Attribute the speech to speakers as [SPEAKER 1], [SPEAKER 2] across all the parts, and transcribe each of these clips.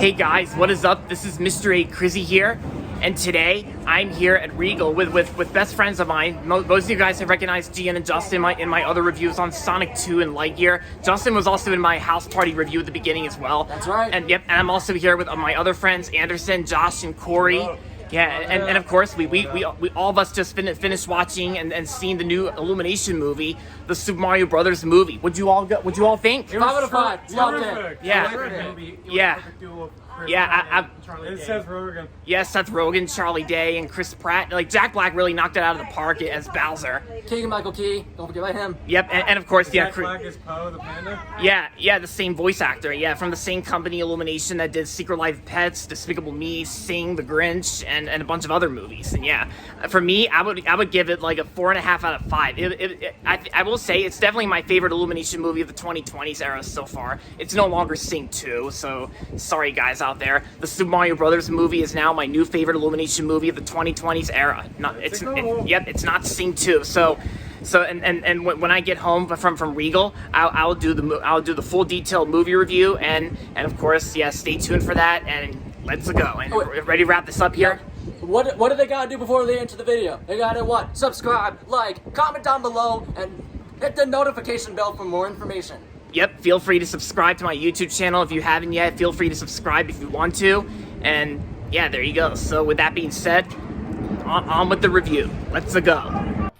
[SPEAKER 1] Hey guys, what is up? This is Mr. A. Crizzy here, and today I'm here at Regal with best friends of mine. Most of you guys have recognized Gian and Justin in my other reviews on Sonic 2 and Lightyear. Justin was also in my house party review at the beginning as well.
[SPEAKER 2] That's right.
[SPEAKER 1] And yep, and I'm also here with my other friends, Anderson, Josh, and Corey.
[SPEAKER 2] Hello.
[SPEAKER 1] Yeah, and of course, we all of us just finished watching and seeing the new Illumination movie, the Super Mario Brothers movie. What'd you all think?
[SPEAKER 2] 5 out of 5. Loved it.
[SPEAKER 1] Yeah. Yeah,
[SPEAKER 3] It's Seth Rogen.
[SPEAKER 1] yeah, Seth Rogen, Charlie Day, and Chris Pratt. Like, Jack Black really knocked it out of the park as Bowser.
[SPEAKER 2] Keegan-Michael Key. Don't forget about him.
[SPEAKER 1] Yep, and of course, yeah,
[SPEAKER 3] Jack Black is Poe the Panda.
[SPEAKER 1] yeah, the same voice actor. Yeah, from the same company, Illumination, that did Secret Life of Pets, Despicable Me, Sing, The Grinch, and a bunch of other movies. And yeah, for me, I would give it like a 4.5 out of 5. I will say it's definitely my favorite Illumination movie of the 2020s era so far. It's no longer Sing 2, so sorry guys out there. The Super Mario Brothers movie is now my new favorite Illumination movie of the 2020s era. It's not Sing 2. So when I get home from Regal, I'll do the full detailed movie review, and of course, yeah, stay tuned for that, and let's go. And ready to wrap this up here?
[SPEAKER 2] What do they gotta do before they enter the video? They gotta what? Subscribe, like, comment down below, and hit the notification bell for more information.
[SPEAKER 1] Yep, feel free to subscribe to my YouTube channel if you haven't yet. Feel free to subscribe if you want to. And yeah, there you go. So with that being said, on with the review. Let's go.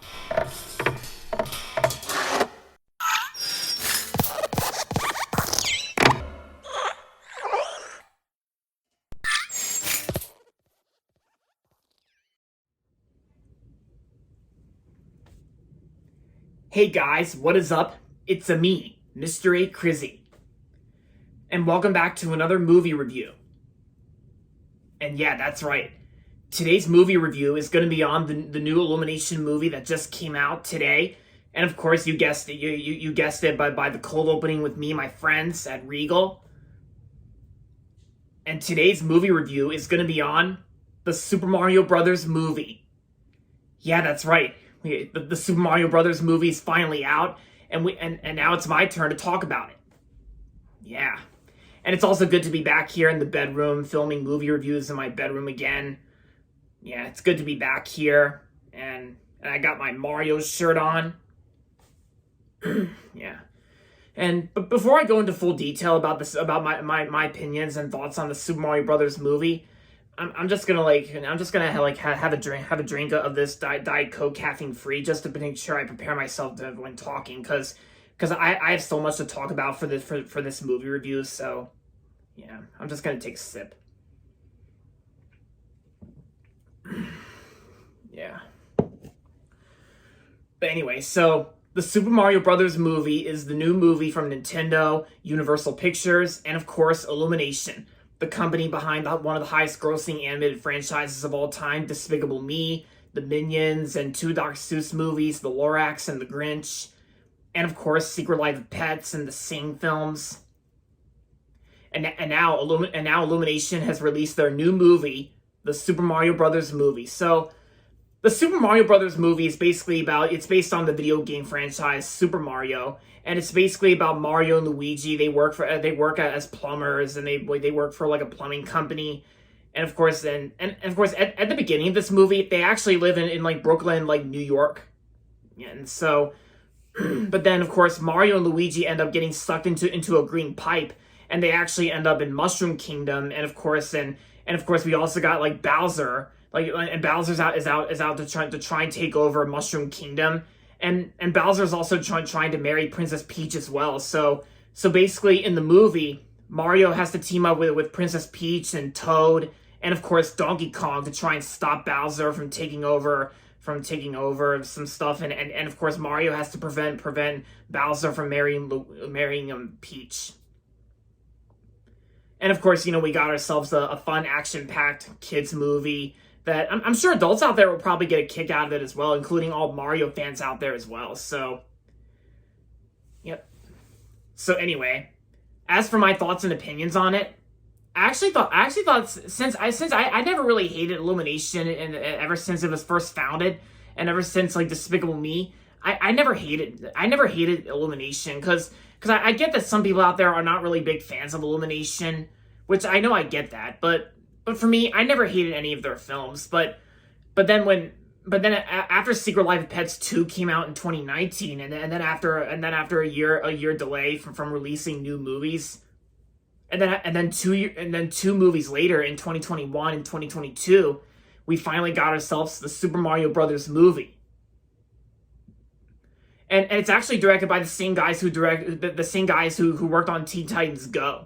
[SPEAKER 1] Hey guys, what is up? It's me, Mr. A. Crizzy. And welcome back to another movie review. And yeah, that's right. Today's movie review is going to be on the new Illumination movie that just came out today. And of course, you guessed it. You guessed it by the cold opening with me and my friends at Regal. And today's movie review is going to be on the Super Mario Brothers movie. Yeah, that's right. The Super Mario Brothers movie is finally out, and now it's my turn to talk about it. Yeah. And it's also good to be back here in the bedroom filming movie reviews in my bedroom again. Yeah, it's good to be back here, and I got my Mario shirt on. Yeah. But before I go into full detail about my opinions and thoughts on the Super Mario Brothers movie, I'm just gonna have a drink of this Diet Coke caffeine free, just to make sure I prepare myself when talking, because I have so much to talk about for this movie review. So yeah, I'm just gonna take a sip. Yeah. But anyway, so the Super Mario Brothers movie is the new movie from Nintendo, Universal Pictures, and of course Illumination, the company behind one of the highest grossing animated franchises of all time, Despicable Me, the Minions, and 2 Dr. Seuss movies, The Lorax and The Grinch, and of course Secret Life of Pets and the Sing films. And now Illumination has released their new movie, the Super Mario Brothers movie. So the Super Mario Brothers movie is it's based on the video game franchise Super Mario, and it's basically about Mario and Luigi. They work as plumbers, and they work for like a plumbing company. And of course, at the beginning of this movie, they actually live in like Brooklyn, like New York. And so, but then of course, Mario and Luigi end up getting sucked into a green pipe, and they actually end up in Mushroom Kingdom. And of course, we also got like Bowser. And Bowser's out to try and take over Mushroom Kingdom, and Bowser's also trying to marry Princess Peach as well. So basically, in the movie, Mario has to team up with Princess Peach and Toad, and of course Donkey Kong, to try and stop Bowser from taking over some stuff, and of course Mario has to prevent Bowser from marrying Peach. And of course, we got ourselves a fun action-packed kids movie that I'm sure adults out there will probably get a kick out of it as well, including all Mario fans out there as well. So, yep. So anyway, as for my thoughts and opinions on it, I actually thought since I never really hated Illumination, and ever since it was first founded, and ever since like Despicable Me, I never hated Illumination, because I get that some people out there are not really big fans of Illumination, which I know I get that, but for me, I never hated any of their films. But then after Secret Life of Pets 2 came out in 2019, and then after a year delay from releasing new movies, and then 2 movies later in 2021 and 2022, we finally got ourselves the Super Mario Brothers movie. And it's actually directed by the same guys who worked on Teen Titans Go.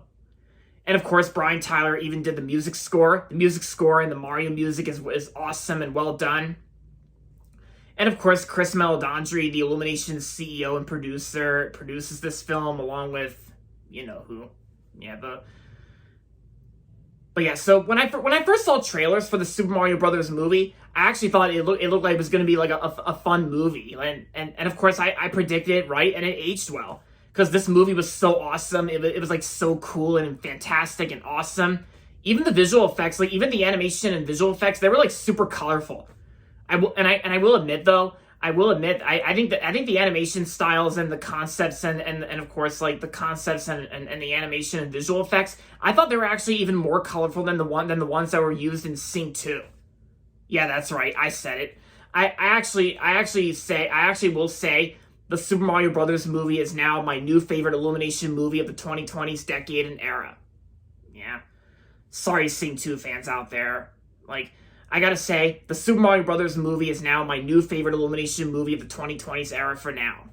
[SPEAKER 1] And of course, Brian Tyler even did the music score. The music score and the Mario music is awesome and well done. And of course, Chris Meledandri, the Illumination CEO and producer, produces this film along with, you know who. Yeah, But yeah, so when I first saw trailers for the Super Mario Brothers movie, I actually thought it looked like it was going to be like a fun movie. And of course, I predicted it right, and it aged well. Because this movie was so awesome. It was like so cool and fantastic and awesome. Even the visual effects, like even the animation and visual effects, they were like super colorful. I will admit though, I think the animation styles and the concepts and of course like the concepts and the animation and visual effects, I thought they were actually even more colorful than the ones that were used in Sing 2. Yeah, that's right. I said it. I actually will say the Super Mario Brothers movie is now my new favorite Illumination movie of the 2020s decade and era. Yeah. Sorry, Sing 2 fans out there. Like, I gotta say, the Super Mario Brothers movie is now my new favorite Illumination movie of the 2020s era for now.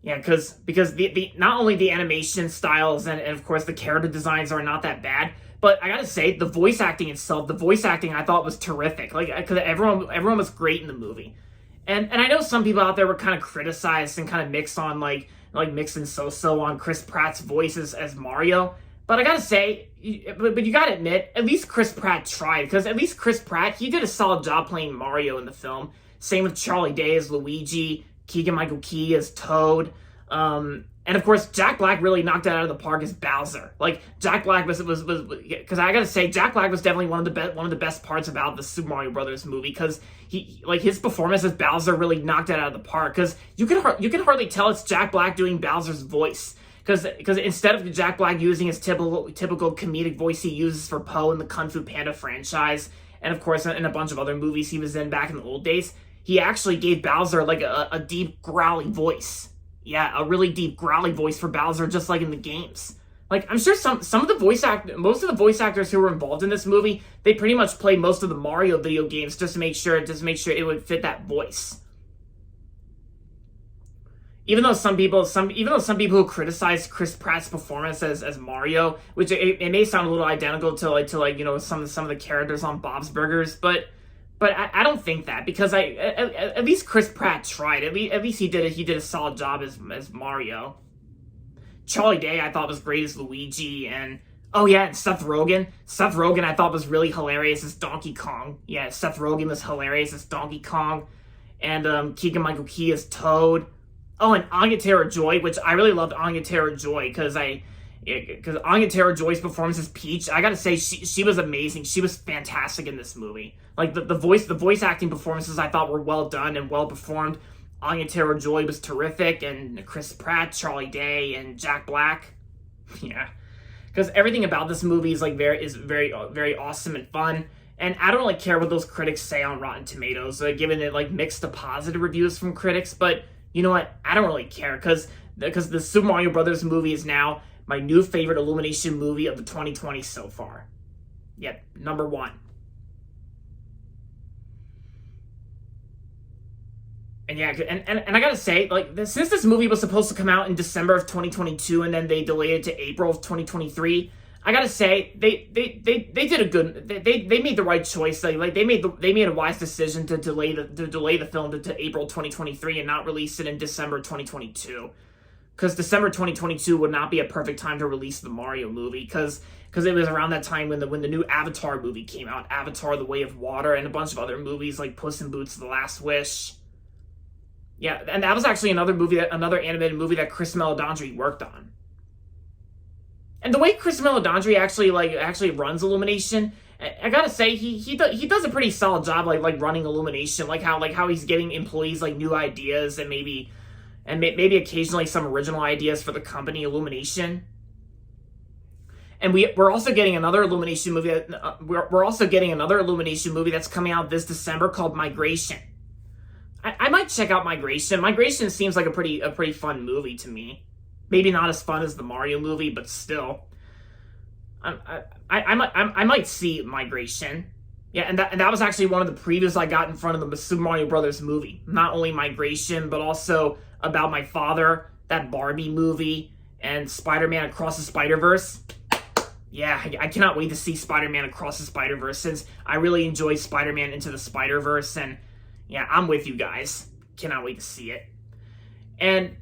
[SPEAKER 1] Yeah, because the not only the animation styles and of course the character designs are not that bad, but I gotta say, the voice acting itself, I thought was terrific. Like, because everyone was great in the movie. And I know some people out there were kind of criticized and kind of mixed on like mixed and so on Chris Pratt's voice as Mario. But I gotta say, but you gotta admit, at least Chris Pratt tried, because at least Chris Pratt, he did a solid job playing Mario in the film. Same with Charlie Day as Luigi, Keegan-Michael Key as Toad, and of course Jack Black really knocked it out of the park as Bowser. Like, Jack Black was because I gotta say, Jack Black was definitely one of the best parts about the Super Mario Brothers movie, because his performance as Bowser really knocked it out of the park, because you can hardly tell it's Jack Black doing Bowser's voice. Because instead of Jack Black using his typical comedic voice he uses for Poe in the Kung Fu Panda franchise, and of course in a bunch of other movies he was in back in the old days, he actually gave Bowser like a deep growly voice. Yeah, a really deep growly voice for Bowser, just like in the games. Like, I'm sure most of the voice actors who were involved in this movie, they pretty much played most of the Mario video games just to make sure it would fit that voice. Even though some people who criticize Chris Pratt's performance as Mario, which it may sound a little identical to you know some of the characters on Bob's Burgers, but I don't think that, because at least Chris Pratt tried. At least he did a solid job as Mario. Charlie Day I thought was great as Luigi, and oh yeah, and Seth Rogen I thought was really hilarious as Donkey Kong. Yeah, Seth Rogen was hilarious as Donkey Kong, and Keegan-Michael Key as Toad. Oh, and Anya Taylor-Joy, which I really loved Anya Taylor-Joy, because Anya Taylor-Joy's performance as Peach, I gotta say, she was amazing. She was fantastic in this movie. Like, the voice acting performances I thought were well done and well performed. Anya Taylor-Joy was terrific, and Chris Pratt, Charlie Day, and Jack Black. Yeah. Because everything about this movie is very awesome and fun. And I don't really care what those critics say on Rotten Tomatoes, given it like mixed to positive reviews from critics, but you know what? I don't really care, because the Super Mario Brothers movie is now my new favorite Illumination movie of the 2020s so far. Yep, number 1. And yeah, and I gotta say, like, since this movie was supposed to come out in December of 2022, and then they delayed it to April of 2023, I gotta say they did a good. They made the right choice. Like they made a wise decision to delay the film to April 2023 and not release it in December 2022, because December 2022 would not be a perfect time to release the Mario movie, because it was around that time when the new Avatar movie came out, Avatar: The Way of Water, and a bunch of other movies like Puss in Boots: The Last Wish. Yeah, and that was actually another animated movie that Chris Meledandri worked on. And the way Chris Meledandri actually runs Illumination, I gotta say he does a pretty solid job like running Illumination, like how he's giving employees like new ideas and maybe occasionally some original ideas for the company Illumination. And we're also getting another Illumination movie. We're also getting another Illumination movie that's coming out this December called Migration. I might check out Migration. Migration seems like a pretty fun movie to me. Maybe not as fun as the Mario movie, but still. I might see Migration. Yeah, and that was actually one of the previews I got in front of the Super Mario Brothers movie. Not only Migration, but also About My Father, that Barbie movie, and Spider-Man Across the Spider-Verse. Yeah, I cannot wait to see Spider-Man Across the Spider-Verse, since I really enjoyed Spider-Man Into the Spider-Verse, and yeah, I'm with you guys. Cannot wait to see it. And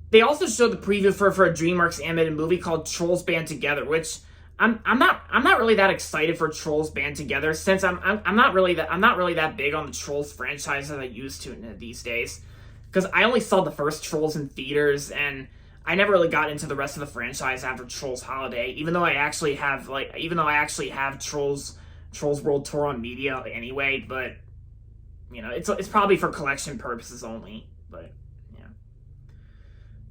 [SPEAKER 1] they also showed the preview for a DreamWorks animated movie called Trolls Band Together, which I'm not really that excited for Trolls Band Together, since I'm not really that big on the Trolls franchise as I used to these days, because I only saw the first Trolls in theaters, and I never really got into the rest of the franchise after Trolls Holiday, even though I actually have Trolls World Tour on media anyway, but you know, it's probably for collection purposes only, but yeah.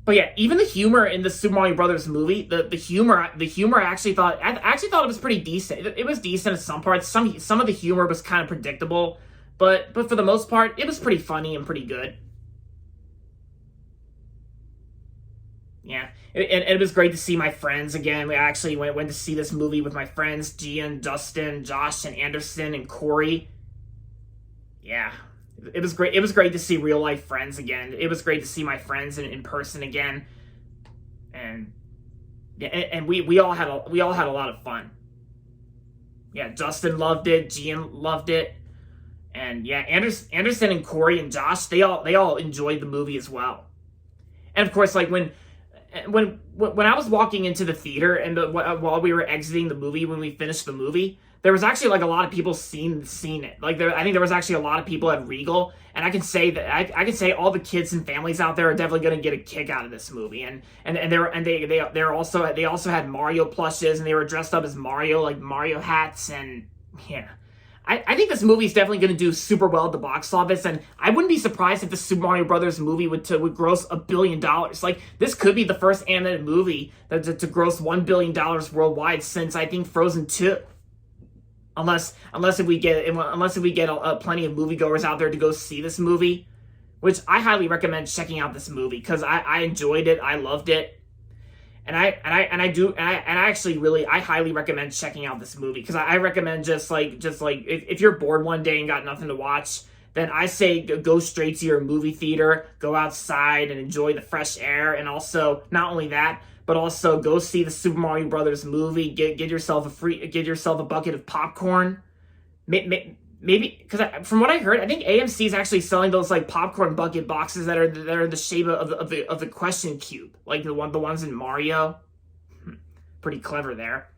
[SPEAKER 1] But yeah, even the humor in the Super Mario Brothers movie, the humor I actually thought it was pretty decent. It was decent at some parts. Some of the humor was kind of predictable, but for the most part, it was pretty funny and pretty good. Yeah, and it was great to see my friends again. We actually went to see this movie with my friends, Gian, Dustin, Josh, and Anderson, and Corey. Yeah, it was great. It was great to see real life friends again. It was great to see my friends in person again, and yeah, and we all had a lot of fun. Yeah, Dustin loved it. Gian loved it, and yeah, Anderson and Corey and Josh, they all enjoyed the movie as well. And of course, like when I was walking into the theater and while we were exiting the movie, when we finished the movie, there was actually like a lot of people seen it. Like I think there was actually a lot of people at Regal, and I can say that I can say all the kids and families out there are definitely going to get a kick out of this movie. And they also had Mario plushes, and they were dressed up as Mario, like Mario hats, and yeah. I think this movie is definitely going to do super well at the box office, and I wouldn't be surprised if the Super Mario Brothers movie would gross $1 billion. Like, this could be the first animated movie to gross $1 billion worldwide since, I think, Frozen 2. Unless we get plenty of moviegoers out there to go see this movie, which I highly recommend checking out this movie because I enjoyed it, I loved it. And I highly recommend checking out this movie because I recommend just like if you're bored one day and got nothing to watch, then I say go straight to your movie theater, go outside and enjoy the fresh air, and also not only that, but also go see the Super Mario Brothers movie. Get yourself a bucket of popcorn. Maybe because from what I heard, I think AMC is actually selling those like popcorn bucket boxes that are the shape of the question cube, like the ones in Mario. Pretty clever there.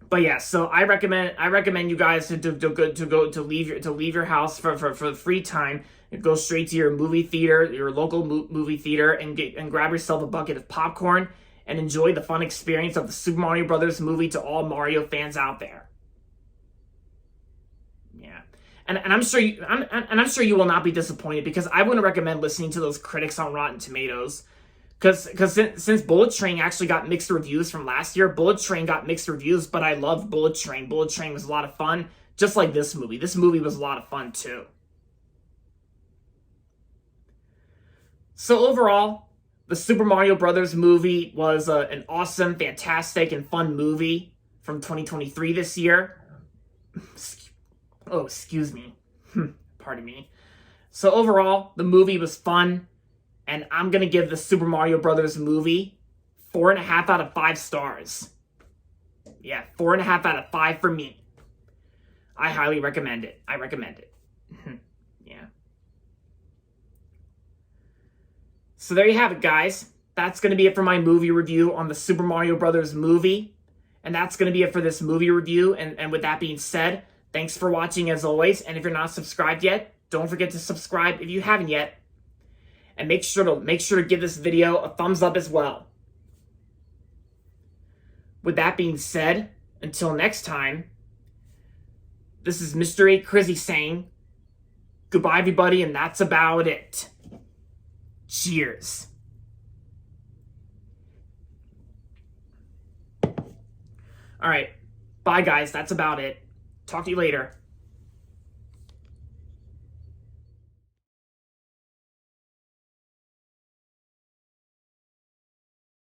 [SPEAKER 1] But yeah, so I recommend you guys to leave your house for the free time and go straight to your movie theater, your local movie theater, and grab yourself a bucket of popcorn and enjoy the fun experience of the Super Mario Brothers movie to all Mario fans out there. And I'm sure you will not be disappointed because I wouldn't recommend listening to those critics on Rotten Tomatoes, because since Bullet Train actually got mixed reviews from last year, Bullet Train got mixed reviews, but I loved Bullet Train. Bullet Train was a lot of fun, just like this movie. This movie was a lot of fun too. So overall, the Super Mario Brothers movie was an awesome, fantastic, and fun movie from 2023 this year. Oh, excuse me. Pardon me. So overall, the movie was fun, and I'm going to give the Super Mario Brothers movie 4.5 out of 5 stars. Yeah, 4.5 out of 5 for me. I highly recommend it. I recommend it. Yeah. So there you have it, guys. That's going to be it for my movie review on the Super Mario Brothers movie. And that's going to be it for this movie review. And with that being said, thanks for watching as always, and if you're not subscribed yet, don't forget to subscribe if you haven't yet. And make sure to give this video a thumbs up as well. With that being said, until next time, this is Mr. A. Crizzy saying goodbye everybody, and that's about it. Cheers. All right. Bye, guys. That's about it. Talk to you later.